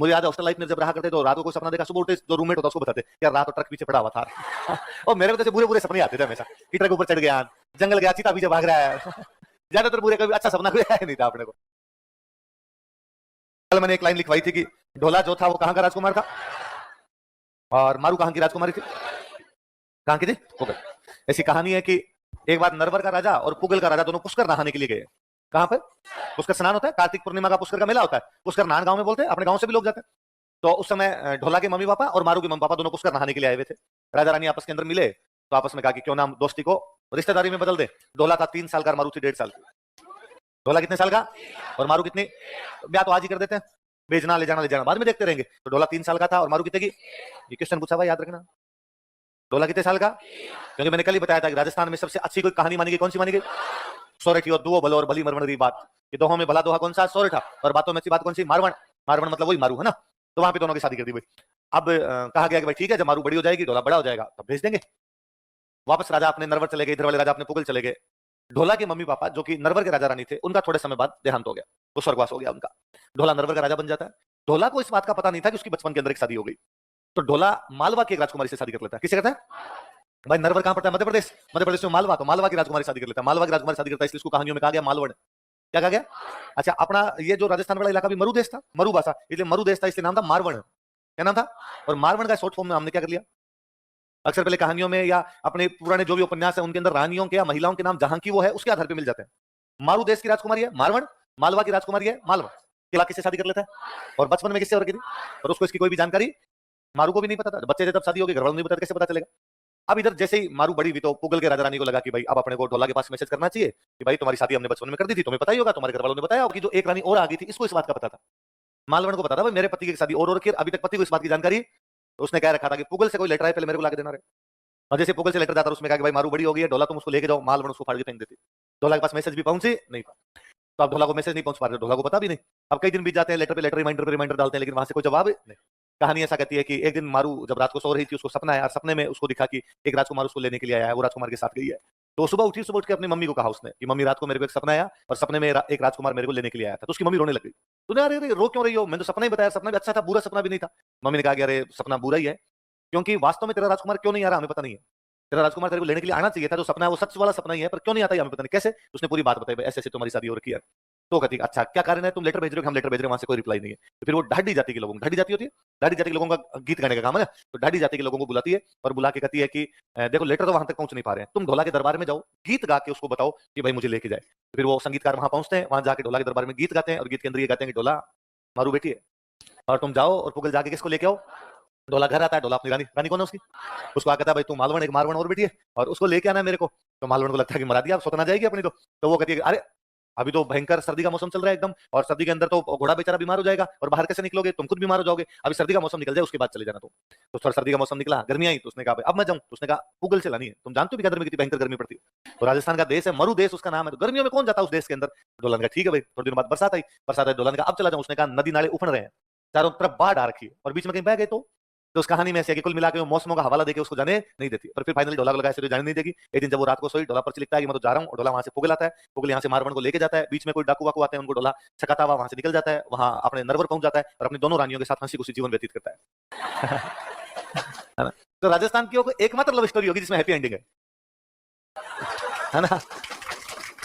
मुझे याद है हॉस्टल लाइफ में जब रहा करते तो रात को कोई सपना देखा, सुबह उठते जो रूममेट होता उसको बताते यार रात को ट्रक पीछे पड़ा हुआ था। और मेरे को तो बुरे बुरे सपने आते थे हमेशा कि ट्रक ऊपर चढ़ गया, जंगल गया, चीता पीछे भाग रहा है। ज्यादातर बुरे, कभी अच्छा सपना कोई आया नहीं था अपने को। कल मैंने एक लाइन लिखवाई थी कि ढोला जो था वो कहाँ का राजकुमार था और मारू कहाँ की राजकुमारी थी। कहाँ की थी? पुगल। ऐसी कहानी है कि एक बार नरवर का राजा और पुगल का राजा दोनों पुष्कर नहाने के लिए गए। कहां पर? पुष्कर स्नान होता है, कार्तिक पूर्णिमा का पुष्कर का मेला होता है। पुष्कर नान गांव में बोलते हैं, अपने गांव से भी लोग जाते हैं। तो उस समय ढोला के मम्मी पापा और मारू के मम्मी पापा दोनों पुष्कर नहाने के लिए आए हुए थे। राजा रानी आपस के अंदर मिले तो आपस में कहा कि क्यों ना दोस्ती को रिश्तेदारी में बदल दे। ढोला था 3 साल का, मारू थी 1.5 साल की। ढोला कितने साल का और मारू कितनी? ब्याह तो आज ही कर देते हैं, भेजना ले जाना बाद में देखते रहेंगे। तो ढोला 3 साल का था और मारू कितने की? ये क्वेश्चन पूछा हुआ, याद रखना। ढोला कितने साल का? क्योंकि मैंने कल ही बताया था कि राजस्थान में सबसे अच्छी कोई कहानी मानी गई, कौन सी मानी गई? सोरठी और दुओ भलो और भली मरवण री बात। ये दोहों में भला दोहा कौन सा? सोरठा। और बातों में अच्छी बात कौन सी? मारवण। मारवण मतलब वही मारू है ना। तो वहां पे दोनों की शादी कर दी भाई। अब कहा गया कि भाई ठीक है, जब मारू बड़ी हो जाएगी, ढोला बड़ा हो जाएगा, तब भेज देंगे। वापस राजा अपने नरवर चले गए, इधर वाले राजा अपने पुगल चले गए। ढोला के मम्मी पापा जो कि नरवर के राजा रानी थे, उनका थोड़े समय बाद देहांत हो गया, वो स्वर्गवास हो गया उनका। ढोला नरवर का राजा बन जाता है। ढोला को इस बात का पता नहीं था कि उसकी बचपन के अंदर एक शादी हो गई। तो ढोला मालवा की एक राजकुमारी से शादी कर लेता है। किसे कहता है भाई? नरवर कहां पड़ता है? मध्य प्रदेश। मध्य प्रदेश में मालवा, तो मालवा की राजकुमारी शादी कर लेता है। मालवा की राजकुमारी शादी करता है, इसलिए इसको कहानियों में कहा गया मालवण। क्या कहा गया? अच्छा, अपना ये जो राजस्थान वाला इलाका भी मरु देश था, मरु भाषा, इसलिए मरु देश था, इसलिए नाम था मारवण। क्या नाम था? और मारवण का शॉर्ट फॉर्म में हमने क्या कर लिया? अक्सर पहले कहानियों में या अपने पुराने जो भी उपन्यास है उनके अंदर रानियों के या महिलाओं के नाम जहां की वो है उसके आधार पर मिल जाते हैं। मारू देश की राजकुमारी है मारवण, मालवा की राजकुमारी है मालवा। इलाके से शादी कर लेता है और बचपन में किससे हो रखी थी और उसको इसकी कोई भी जानकारी मारू को भी नहीं पता था। बच्चे जब शादी होगी, घर वालों नहीं पता, कैसे पता चलेगा? अब इधर जैसे ही मारू बड़ी हुई तो पुगल के राजा रानी को लगा कि भाई अब अपने को ढोला के पास मैसेज करना चाहिए कि भाई तुम्हारी शादी हमने बचपन में कर दी थी, तुम्हें पता ही होगा, तुम्हारे घर वालों ने बताया होगा कि जो एक रानी और आ गई थी, इसको इस बात का पता था। मालवण को पता था भाई मेरे पति की शादी और रखी, अभी तक पति को इस बात की जानकारी। तो उसने कह रखा था कि पुगल से कोई लेटर आए पहले मेरे को लाके देना रहे। और जैसे पुगल से लेटर जाता उसमें कहा कि भाई मारू बड़ी हो गई है, ढोला तुम उसको लेके जाओ। मालवण उसको फाड़ के फेंक देती। ढोला के पास मैसेज भी पहुंची नहीं पा। तो अब ढोला को मैसेज नहीं पहुंच पा रहे, ढोला को पता भी नहीं। अब कई दिन बीत जाते हैं, लेटर पे लेटर, रिमाइंडर पे रिमाइंडर डालते हैं, लेकिन वहां से कोई जवाब नहीं। कहानी ऐसा कहती है कि एक दिन मारू जब रात को सो रही थी, उसको सपना आया और सपने में उसको दिखा कि एक राजकुमार उसको लेने के लिए आया है, वो राजकुमार के साथ गई है। तो सुबह उठी, सुबह उठ के अपनी मम्मी को कहा उसने कि मम्मी रात को मेरे को एक सपना आया और सपने में एक राजकुमार मेरे को लेने के लिए आया था। तो उसकी मम्मी रोने लग गई। तूने अरे रो क्यों रही हो? मैंने तो सपना ही बताया, सपना भी अच्छा था, बुरा सपना भी नहीं था। मम्मी ने कहा कि अरे सपना बुरा ही है, क्योंकि वास्तव में तेरा राजकुमार क्यों नहीं आ रहा हमें पता नहीं है। तेरा राजकुमार तेरे को लेने के लिए आना चाहिए था, जो सपना है वो सच वाला सपना ही है, पर क्यों नहीं आता है हमें पता नहीं कैसे। उसने पूरी बात बताई, ऐसे ऐसे तुम्हारी शादी हो रखी है। तो कहती अच्छा क्या कारण है, तुम लेटर भेज रहे हो? हम लेटर भेज रहे हैं, वहां से कोई रिप्लाई नहीं है। तो फिर वो ढाडी जाति के लोगों, ढाडी जाति होती है, ढाडी जाति के लोगों का गीत गाने का काम है ना। तो ढाडी जाति के लोगों को बुलाती है और बुला के कहती है कि देखो लेटर तो वहां तक पहुंच नहीं पा रहे हैं, तुम ढोला के दरबार में जाओ, गीत गा के उसको बताओ कि भाई मुझे लेके जाए। तो फिर वो संगीतकार वहां पहुंचते हैं, वहां जाके ढोला के दरबार में गीत गाते हैं और गीत के अंदर ये कहते हैं कि ढोला मारू बेटी है और तुम जाओ और पुगल जाके किसको लेके आओ। ढोला घर आता है, ढोला अपनी रानी, रानी कौन है उसकी, उसको आ कहता है भाई तू मालवण, एक मारवण और बेटी है और उसको लेके आना है मेरे को। तो मालवण को लगता है कि मरा दिया, अब सोतना जाएगी अपनी। तो वो कहती है अरे अभी तो भयंकर सर्दी का मौसम चल रहा है एकदम, और सर्दी के अंदर तो घोड़ा बेचारा बीमार हो जाएगा और बाहर कैसे निकलोगे, तुम खुद बीमार हो जाओगे, अभी सर्दी का मौसम निकल जाए उसके बाद चले जाना तुम। तो थोड़ा सर्दी का मौसम निकला, गर्मी आई, तो उसने कहा अब मैं जाऊं। तो उसने कहा पुगल से लानी है, तुम जानते हो गर्मी कितनी भयंकर गर्मी पड़ती है। तो राजस्थान का देश है मरु देश, उसका नाम है, तो गर्मियों में कौन जाता है उस देश के अंदर। डोलन का ठीक है भाई, थोड़ी दिन बाद बरसात आई, बरसात आई, डोलन का अब चला जाऊं। उसने कहा नदी नाले उफड़ रहे हैं, चारों तरफ बाढ़ आ रखी है और बीच में कहीं बह गए तो उस कहानी में ऐसे है कि कुल मिला के वो मौसमों का हवाला देके उसको जाने नहीं देती, पर फिर फाइनली ढोला को लगा ऐसे तो जाने नहीं देगी। एक दिन जब वो रात को सोई, ढोला पर लिखता है कि मैं तो जा रहा हूँ, और ढोला वहां से पुगल आता है, पुगल यहाँ से मारवण को लेके जाता है, बीच में कोई डाकू वाकू आते हैं, उनको ढोला छकाता हुआ वहां से निकल जाता है, वहां अपने नरवर पहुंच जाता है और अपनी दोनों रानियों के साथ हंसी खुशी जीवन व्यतीत करता है। है ना? तो राजस्थान की एकमात्र लव स्टोरी होगी जिसमें हैप्पी एंडिंग है ना।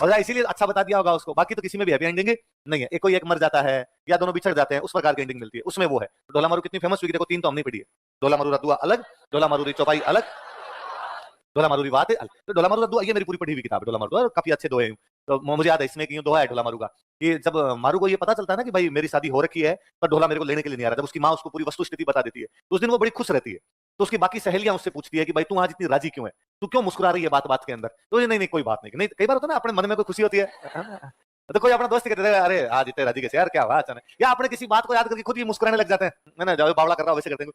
और इसीलिए अच्छा बता दिया होगा उसको, बाकी तो किसी में भी हैप्पी एंडिंग नहीं है। एक कोई एक मर जाता है या दोनों बिछड़ जाते हैं, उस प्रकार की एंडिंग मिलती है, उसमें वो है। ढोला मारू कितनी फेमस हुई, देखो 3 तो हमने पढ़ी है। ढोला मारू रदुआ अलग, ढोला मारू चौपाई अलग, ढोला मारू बात अलग। तो ढोला मारू रदुआ ये मेरी पूरी पढ़ी हुई किताब है। ढोला मारू काफी अच्छे दोहे। तो मुझे याद है इसमें कि दोहा है ढोला मारू का, कि जब मारू को ये पता चलता है ना कि भाई मेरी शादी हो रखी है पर ढोला मेरे को लेने के लिए नहीं आ रहा, जब उसकी माँ उसको पूरी वस्तु स्थिति बता देती है तो उस दिन वो बड़ी खुश रहती है। तो उसकी बाकी सहेलियां उससे पूछती है कि भाई तू आज इतनी राजी क्यों है, तू क्यों मुस्कुरा रही है बात बात के अंदर। तो ये नहीं कोई बात नहीं, कई बार होता है ना अपने मन में कोई खुशी होती है तो कोई अपना दोस्त कहते हैं अरे आज इतने राजी कैसे यार, क्या हुआ अचानक, या अपने किसी बात को याद करके खुद ही मुस्कुराने लग जाते हैं ना, जो बावला कर रहा है वैसे करते हैं।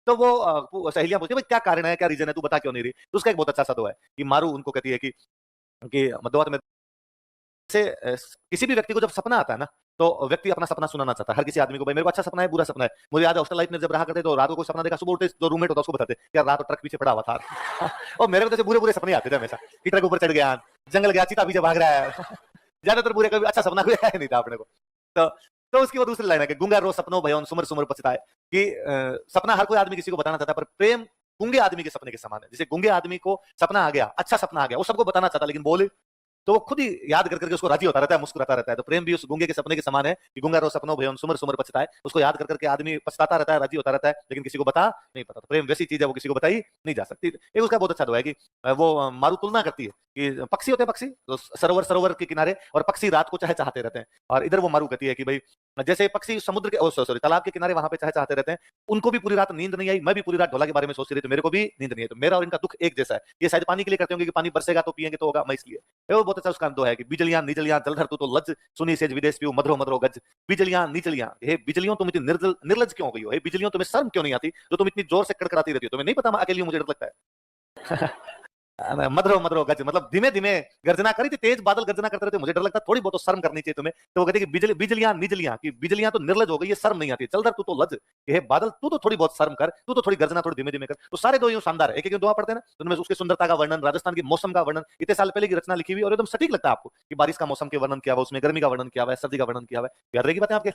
तो वो सहेलियां पूछती है भाई क्या कारण है, क्या रीजन है, तू बता क्यों नहीं रही। तो उसका एक बहुत अच्छा सा दुआ है कि मारू उनको कहती है कि दुआ में से किसी भी व्यक्ति को जब सपना आता है ना, तो व्यक्ति अपना सपना सुनाना चाहता है हर किसी आदमी को, भाई मेरे को अच्छा सपना है, बुरा सपना है। मुझे याद है हॉस्टल लाइफ में जब रहा करते तो रात को कोई सपना देखा, सुबह उठते जो रूममेट होता उसको बताते यार रात को ट्रक पीछे पड़ा हुआ था। और मेरे को तो बुरे बुरे सपने आते थे हमेशा कि ट्रक ऊपर चढ़ गया, जंगल गया, चीता पीछे भाग रहा है। ज्यादातर बुरे, कभी अच्छा सपना कोई आया नहीं था अपने को। तो तो उसकी वो दूसरी लाइन है कि गूंगा रो सपनों भयों सुमर सुमर पछताए, कि सपना हर कोई आदमी किसी को बताना चाहता है, पर प्रेम गूंगे आदमी के सपने के समान है। जैसे गूंगे आदमी को सपना आ गया, अच्छा सपना आ गया, वो सबको बताना चाहता लेकिन बोले तो वो खुद ही याद कर करके उसको राजी होता रहता है, मुस्कुराता रहता है। तो प्रेम भी उस गूंगे के सपने के समान है कि गूंगा रो सपनों भयों सुमर सुमर पछताए, उसको याद कर करके आदमी पछताता रहता है, राजी होता रहता है, लेकिन किसी को बता नहीं पता। तो प्रेम वैसी चीज है, वो किसी को बताई नहीं जा सकती। एक उसका बहुत अच्छा दुआ है कि वो मारू तुलना करती है कि पक्षी होते हैं, पक्षी तो सरोवर सरोवर के किनारे, और पक्षी रात को चाहे चाहते रहते हैं। और इधर वो मारू कहती है कि भाई जैसे पक्षी समुद्र के सॉरी तालाब के किनारे वहां पे चाहे चाहते रहते हैं, उनको भी पूरी रात नींद नहीं आई, मैं भी पूरी रात ढोला के बारे में सोचती रही, तो मेरे को भी नींद नहीं आई। तो मेरा और इनका दुख एक जैसा है। ये शायद पानी के लिए करते होंगे कि पानी बरसेगा तो पिएंगे तो होगा, मैं इसलिए। वो बहुत अच्छा उसका दो है कि बिजलियां निजलियां जलधर तू तो लज सुनी सेज विदेश पियो मधुरो मधुरो गज। बिजलियां निजलियां, हे बिजलियों तुम इतनी निर्लज क्यों हो गई हो? हे बिजलियों तुम्हें शर्म क्यों नहीं आती जो तुम इतनी जोर से कड़कड़ाती रहती हो? तुम्हें नहीं पता मैं अकेली हूं, मुझे डर लगता है। मधुरो मधुरो गज, मतलब धीमे धीमे गर्जना करी थी, तेज बादल गर्जना करते रहते, मुझे डर लगता, थोड़ी बहुत तो शर्म करनी चाहिए तुम्हें। तो वो कहते कि बिजलियां निजलियां, कि बिजलियां तो निर्लज हो गई, ये शर्म नहीं आती। चल तू तो लज, हे बादल तू तो थोड़ी बहुत शर्म कर, तू तो थोड़ी गर्जना थोड़ी धीमे धीमे कर। तो सारे दो यूं शानदार है, एक एक दुआ पढ़ते हैं ना, तो उनमें उसकी सुंदरता का वर्णन, राजस्थान के मौसम का वर्णन, इतने साल पहले की रचना लिखी हुई और एकदम सटीक लगता है आपको कि बारिश का मौसम के वर्णन किया हुआ, उसमें गर्मी का वर्णन किया हुआ है, सर्दी का वर्णन किया हुआ है। याद रहेगी बातें आपके।